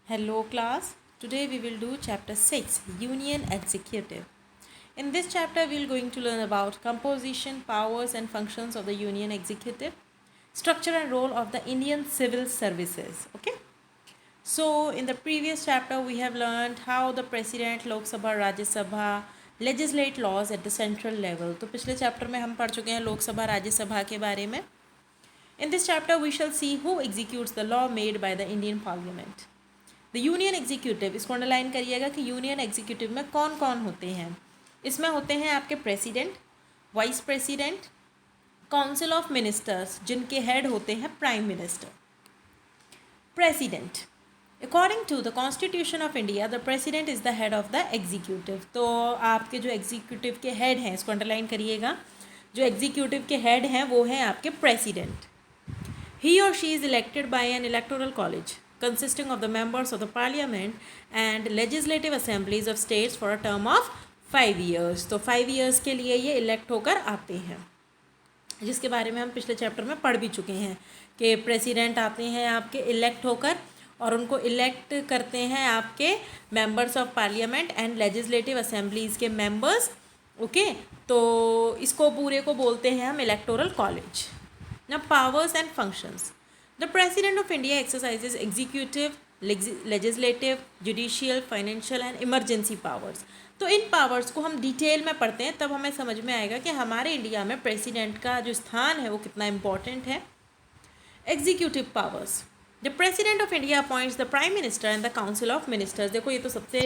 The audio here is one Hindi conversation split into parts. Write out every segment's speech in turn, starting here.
Hello class. Today we will do chapter 6 Union Executive. In this chapter we are going to learn about composition, powers and functions of the Union Executive, structure and role of the Indian Civil Services. Okay. So in the previous chapter we have learned how the President, Lok Sabha, Rajya Sabha legislate laws at the central level. तो पिछले चैप्टर में हम पढ़ चुके हैं लोक सभा राज्य सभा के बारे में. In this chapter we shall see who executes the law made by the Indian Parliament. The union executive, इसको अंडरलाइन करिएगा कि यूनियन एग्जीक्यूटिव में कौन कौन होते हैं. इसमें होते हैं आपके president, vice president, council of ministers जिनके हेड होते हैं prime minister. President, according to the constitution of India the president is the head of the executive. तो आपके जो एग्जीक्यूटिव के हेड हैं, इसको अंडरलाइन करिएगा, जो एग्जीक्यूटिव के हेड हैं वो हैं आपके president. He or she is elected by N electoral college consisting of the members of the parliament and legislative assemblies of states for a term of 5 years. तो 5 years के लिए ये इलेक्ट होकर आते हैं, जिसके बारे में हम पिछले चैप्टर में पढ़ भी चुके हैं कि प्रेसिडेंट आते हैं आपके इलेक्ट होकर और उनको इलेक्ट करते हैं आपके members of parliament and legislative assemblies के मेंबर्स. ओके, तो इसको पूरे को बोलते हैं हम इलेक्टोरल कॉलेज. ना powers and functions. The President of India exercises executive, legislative, judicial, financial and emergency powers. तो इन पावर्स को हम डिटेल में पढ़ते हैं तब हमें समझ में आएगा कि हमारे इंडिया में प्रेसिडेंट का जो स्थान है वो कितना इम्पॉर्टेंट है. Executive powers. The president of India appoints the prime minister and the council of ministers. देखो ये तो सबसे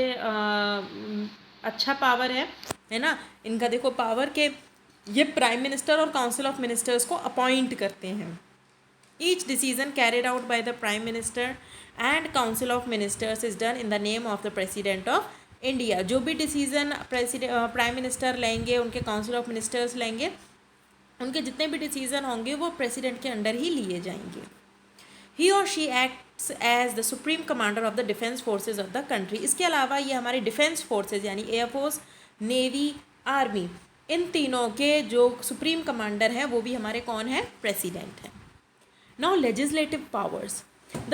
अच्छा पावर है ना इनका. देखो पावर के ये प्राइम मिनिस्टर और काउंसिल ऑफ मिनिस्टर्स को अपॉइंट करते हैं. Each decision carried out by the Prime Minister and Council of Ministers is done in the name of the President of India. जो भी डिसीजन प्राइम मिनिस्टर लेंगे, उनके काउंसिल ऑफ मिनिस्टर्स लेंगे, उनके जितने भी डिसीजन होंगे वो प्रेसिडेंट के अंडर ही लिए जाएंगे. He or she acts as the supreme commander of the defense forces of the country. इसके अलावा ये हमारे डिफेंस फोर्सेज यानी एयरफोर्स, नेवी, आर्मी, इन तीनों के जो सुप्रीम कमांडर हैं वो भी हमारे कौन है? प्रेसिडेंट हैं. Now legislative powers.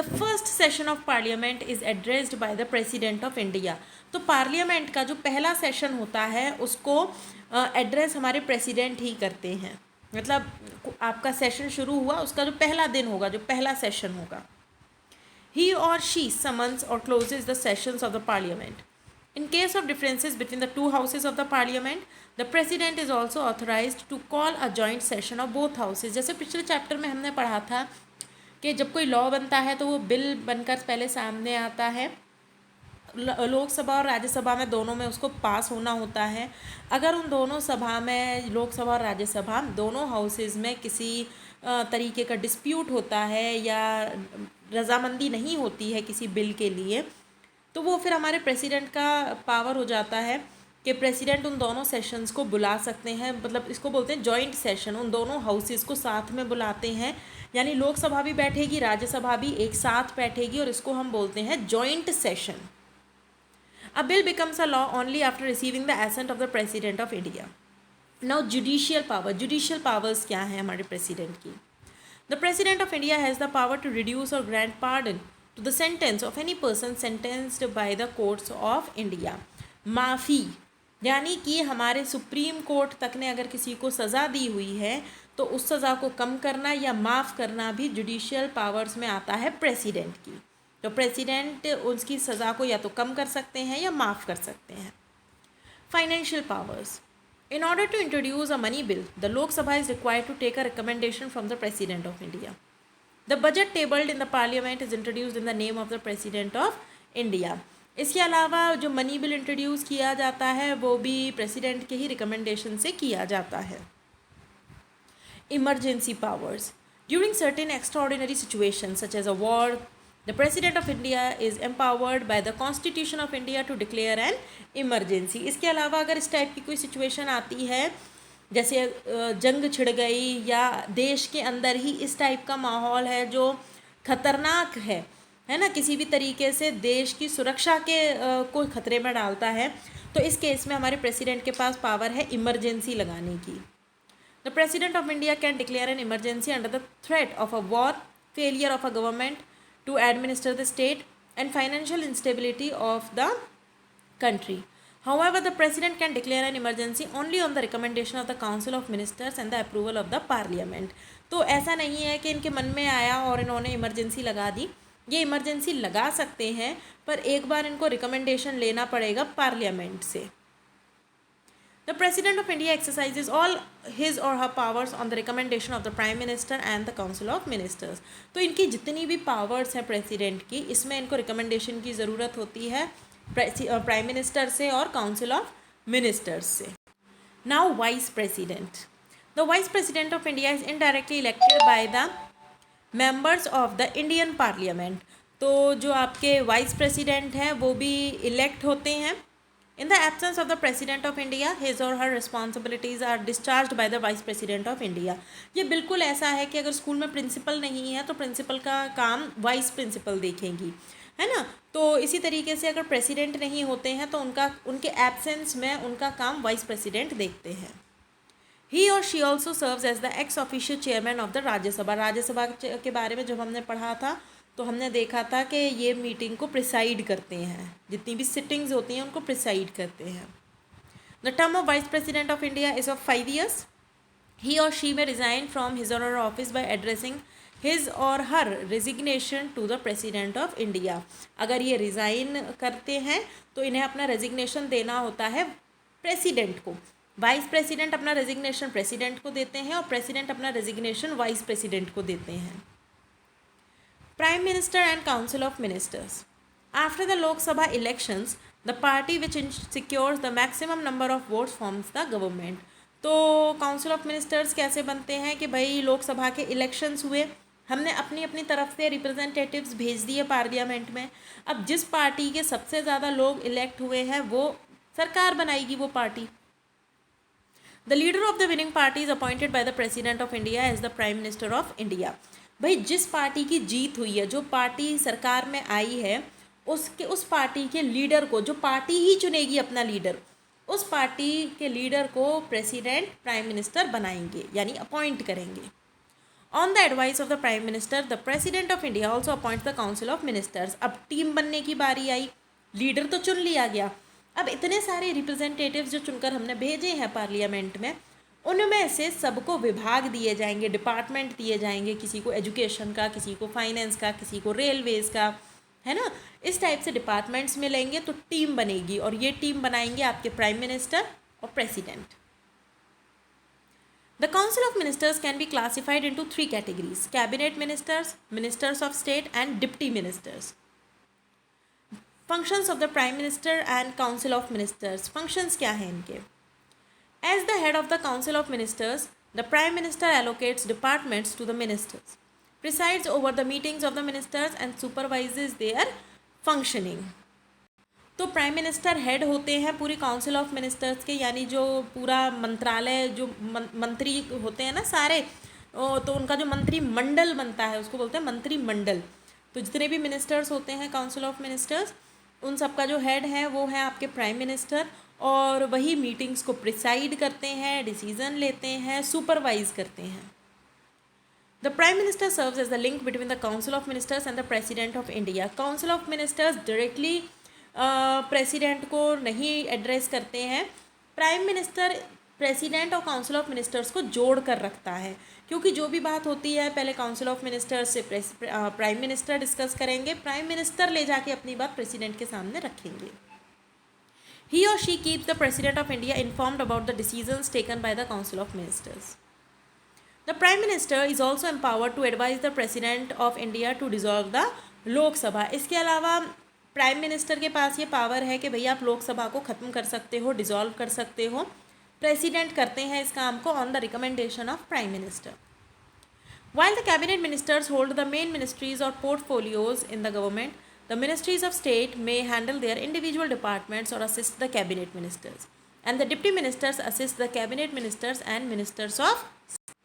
The first session of parliament is addressed by the president of India. तो पार्लियामेंट का जो पहला सेशन होता है उसको एड्रेस हमारे प्रेसिडेंट ही करते हैं. मतलब आपका सेशन शुरू हुआ, उसका जो पहला दिन होगा, जो पहला सेशन होगा, he or she summons or closes the sessions of the parliament. In case of differences between the two houses of the parliament, the president is also authorized to call a joint session of both houses. जैसे पिछले चैप्टर में हमने पढ़ा था कि जब कोई लॉ बनता है तो वो बिल बनकर पहले सामने आता है, लोकसभा और राज्यसभा में दोनों में उसको पास होना होता है. अगर उन दोनों सभा में, लोकसभा और राज्यसभा दोनों हाउसेज में किसी तरीके का डिस्प्यूट होता है या रजामंदी नहीं होती है किसी बिल के लिए, तो वो फिर हमारे प्रेसिडेंट का पावर हो जाता है कि प्रेसिडेंट उन दोनों सेशंस को बुला सकते हैं. मतलब इसको बोलते हैं जॉइंट सेशन. उन दोनों हाउसेस को साथ में बुलाते हैं, यानी लोकसभा भी बैठेगी, राज्यसभा भी एक साथ बैठेगी और इसको हम बोलते हैं joint session. A bill becomes a law only after receiving the assent of the president of India. Now judicial power. Judicial powers क्या हैं हमारे प्रेसिडेंट की? The president of India has the power to reduce or grant pardon to the sentence of any person sentenced by the courts of India. माफ़ी, यानी कि हमारे सुप्रीम कोर्ट तक ने अगर किसी को सज़ा दी हुई है तो उस सज़ा को कम करना या माफ़ करना भी जुडिशियल पावर्स में आता है प्रेसिडेंट की. तो प्रेसिडेंट उसकी सज़ा को या तो कम कर सकते हैं या माफ़ कर सकते हैं. Financial powers. In order to introduce a money bill, the Lok Sabha is required to take a recommendation from the President of India. The budget tabled in the parliament is introduced in the name of the President of India. इसके अलावा जो मनी बिल इंट्रोड्यूस किया जाता है वो भी प्रेसिडेंट के ही रिकमेंडेशन से किया जाता है. Emergency powers. During certain extraordinary situations such as a war, the president of India is empowered by the constitution of India to declare an emergency. इसके अलावा अगर इस टाइप की कोई सिचुएशन आती है, जैसे जंग छिड़ गई या देश के अंदर ही इस टाइप का माहौल है जो ख़तरनाक है ना, किसी भी तरीके से देश की सुरक्षा के को खतरे में डालता है, तो इस केस में हमारे प्रेसिडेंट के पास पावर है इमरजेंसी लगाने की. The president of India can declare an emergency under the threat of a war, failure of a government to administer the state, and financial instability of the country. However, the president can declare an emergency only on the recommendation of the council of ministers and the approval of the parliament. तो ऐसा नहीं है कि इनके मन में आया और इन्होंने इमरजेंसी लगा दी, ये इमरजेंसी लगा सकते हैं पर एक बार इनको रिकमेंडेशन लेना पड़ेगा पार्लियामेंट से. The President of India exercises all his or her powers on the recommendation of the Prime Minister and the Council of Ministers. तो इनकी जितनी भी पावर्स हैं प्रेसिडेंट की, इसमें इनको रिकमेंडेशन की ज़रूरत होती है प्राइम मिनिस्टर से और काउंसिल ऑफ मिनिस्टर्स से. Now vice president. The vice president of India is indirectly elected by the members of the Indian parliament. तो जो आपके वाइस प्रेसिडेंट हैं वो भी इलेक्ट होते हैं. In the absence of the President of India, his or her responsibilities are discharged by the Vice President of India. ये बिल्कुल ऐसा है कि अगर स्कूल में प्रिंसिपल नहीं है तो प्रिंसिपल का काम वाइस प्रिंसिपल देखेंगी, है ना. तो इसी तरीके से अगर प्रेसिडेंट नहीं होते हैं तो उनके एब्सेंस में उनका काम वाइस प्रेसिडेंट देखते हैं. He or she also serves as the ex officio chairman of the Rajya Sabha. Rajya Sabha के बारे में जब हमने पढ़ा था तो हमने देखा था कि ये मीटिंग को प्रिसाइड करते हैं, जितनी भी सिटिंग्स होती हैं उनको प्रिसाइड करते हैं. The term of vice president of India is of 5 years. He or she may resign from his or her office by addressing his or her resignation to the president of India. अगर ये रिज़ाइन करते हैं तो इन्हें अपना रेजिग्नेशन देना होता है प्रेसिडेंट को. वाइस प्रेसिडेंट अपना रेजिग्नेशन प्रेसिडेंट को देते हैं और प्रेसिडेंट अपना रेजिग्नेशन वाइस प्रेसिडेंट को देते हैं. Prime Minister and Council of Ministers. After the Lok Sabha elections, the party which secures the maximum number of votes forms the government. तो काउंसिल ऑफ मिनिस्टर्स कैसे बनते हैं कि भाई लोकसभा के इलेक्शंस हुए, हमने अपनी अपनी तरफ से रिप्रेजेंटेटिव्स भेज दिए पार्लियामेंट में. अब जिस पार्टी के सबसे ज़्यादा लोग इलेक्ट हुए हैं वो सरकार बनाएगी वो party. The leader of the winning party is appointed by the president of India as the prime minister of India. भाई जिस पार्टी की जीत हुई है, जो पार्टी सरकार में आई है, उस पार्टी के लीडर को, जो पार्टी ही चुनेगी अपना लीडर, उस पार्टी के लीडर को प्रेसिडेंट प्राइम मिनिस्टर बनाएंगे यानी अपॉइंट करेंगे. On the advice of the prime minister the president of India also appoints the council of ministers. अब टीम बनने की बारी आई, लीडर तो चुन लिया गया, अब इतने सारे रिप्रेजेंटेटिव्स जो चुनकर हमने भेजे हैं पार्लियामेंट में, उनमें से सबको विभाग दिए जाएंगे, डिपार्टमेंट दिए जाएंगे, किसी को एजुकेशन का, किसी को फाइनेंस का, किसी को रेलवेज़ का, है ना. इस टाइप से डिपार्टमेंट्स मिलेंगे तो टीम बनेगी और ये टीम बनाएंगे आपके प्राइम मिनिस्टर और president. The council of ministers can be classified into 3 categories: cabinet ministers, ministers of state and deputy ministers. Functions of the prime minister and council of ministers. Functions क्या हैं इनके? As the head of the Council of Ministers, the Prime Minister allocates departments to the ministers, presides over the meetings of the ministers and supervises their functioning. तो प्राइम मिनिस्टर हेड होते हैं पूरी काउंसिल ऑफ मिनिस्टर्स के, यानी जो पूरा मंत्रालय, जो मंत्री होते हैं ना सारे, तो उनका जो मंत्रिमंडल बनता है उसको बोलते हैं मंत्रिमंडल. तो जितने भी मिनिस्टर्स होते हैं काउंसिल ऑफ मिनिस्टर्स, उन सब का जो हेड है वो है आपके प्राइम मिनिस्टर, और वही मीटिंग्स को प्रिसाइड करते हैं, डिसीजन लेते हैं, सुपरवाइज करते हैं. The prime minister serves as the link between the council of ministers and the president of India. Council of ministers directly president को नहीं एड्रेस करते हैं. प्राइम मिनिस्टर प्रेसिडेंट और काउंसिल ऑफ मिनिस्टर्स को जोड़ कर रखता है, क्योंकि जो भी बात होती है पहले काउंसिल ऑफ मिनिस्टर्स से प्राइम मिनिस्टर डिस्कस करेंगे, प्राइम मिनिस्टर ले जाके अपनी बात प्रेसिडेंट के सामने रखेंगे. He or she keeps the President of India informed about the decisions taken by the Council of Ministers. The Prime Minister is also empowered to advise the President of India to dissolve the Lok Sabha. इसके अलावा प्राइम मिनिस्टर के पास ये पावर है कि भैया आप लोकसभा को ख़त्म कर सकते हो, डिसॉल्व कर सकते हो. प्रेसिडेंट करते हैं इस काम को on the recommendation of prime minister. While the cabinet ministers hold the main ministries or portfolios in the government, the ministries of state may handle their individual departments or assist the cabinet ministers, and the deputy ministers assist the cabinet ministers and ministers of.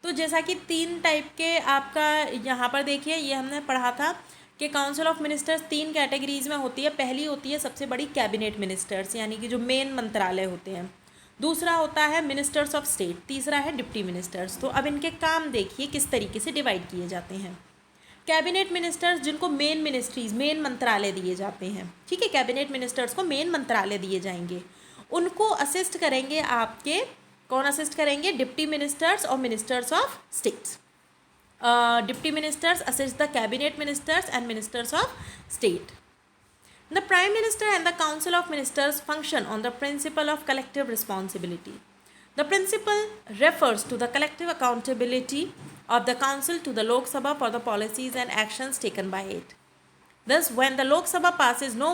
तो जैसा कि 3 टाइप के आपका यहाँ पर देखिए, ये हमने पढ़ा था कि काउंसिल ऑफ मिनिस्टर्स 3 कैटेगरीज में होती है. पहली होती है सबसे बड़ी कैबिनेट मिनिस्टर्स, यानी कि जो मेन मंत्रालय होते हैं. दूसरा होता है मिनिस्टर्स ऑफ स्टेट, तीसरा है डिप्टी मिनिस्टर्स. तो अब इनके काम देखिए किस तरीके से डिवाइड किए जाते हैं. कैबिनेट मिनिस्टर्स जिनको मेन मिनिस्ट्रीज, मेन मंत्रालय दिए जाते हैं, ठीक है, कैबिनेट मिनिस्टर्स को मेन मंत्रालय दिए जाएंगे, उनको असिस्ट करेंगे आपके, कौन असिस्ट करेंगे? डिप्टी मिनिस्टर्स और ministers of states. Deputy ministers assist the cabinet ministers and ministers of state. The Prime Minister and the Council of Ministers function on the principle of collective responsibility. The principle refers to the collective accountability of the Council to the Lok Sabha for the policies and actions taken by it. Thus, when the Lok Sabha passes no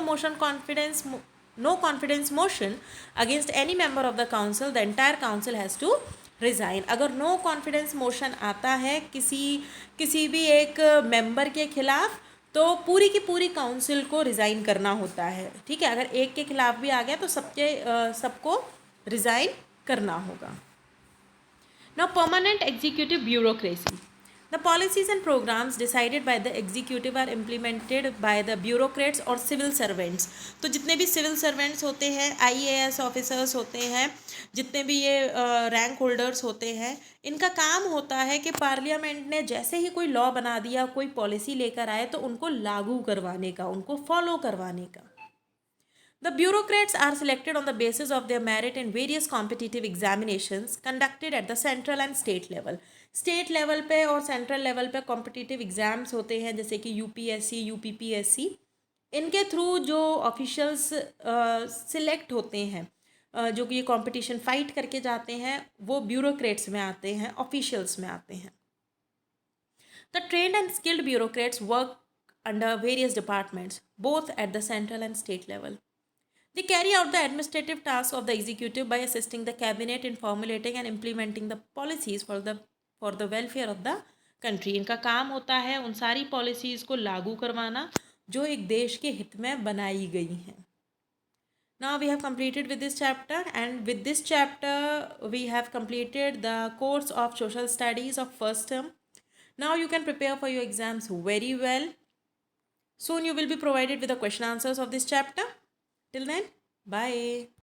confidence motion against any member of the council, the entire council has to resign. अगर नो कॉन्फिडेंस मोशन आता है किसी भी एक मेंबर के खिलाफ, तो पूरी की पूरी काउंसिल को रिज़ाइन करना होता है, ठीक है. अगर एक के खिलाफ भी आ गया तो सबको रिज़ाइन करना होगा. Now permanent executive bureaucracy. The policies and programs decided by the executive are implemented by the bureaucrats और civil servants. तो जितने भी civil servants होते हैं, IAS ऑफिसर्स होते हैं, जितने भी ये रैंक होल्डर्स होते हैं, इनका काम होता है कि पार्लियामेंट ने जैसे ही कोई लॉ बना दिया, कोई पॉलिसी लेकर आए, तो उनको लागू करवाने का, उनको फॉलो करवाने का. The bureaucrats are selected on the basis of their merit in various competitive examinations conducted at the central and state level. State level पे और सेंट्रल लेवल पे कॉम्पिटिटिव एग्ज़ाम्स होते हैं, जैसे कि UPSC, UPPSC. इनके थ्रू जो ऑफिशियल्स सिलेक्ट होते हैं, जो कि ये कंपटीशन फाइट करके जाते हैं, वो ब्यूरोक्रेट्स में आते हैं, ऑफिशियल्स में आते हैं. The trained and skilled bureaucrats work under various departments both at the central and state level. They carry out the administrative tasks of the executive by assisting the cabinet in formulating and implementing the policies for the welfare of the country. इनका काम होता है उन सारी पॉलिसीज़ को लागू करवाना जो एक देश के हित में बनाई गई हैं. Now we have completed with this chapter, and with this chapter we have completed the course of social studies of first term. Now you can prepare for your exams very well. Soon you will be provided with the question answers of this chapter. Till then, bye.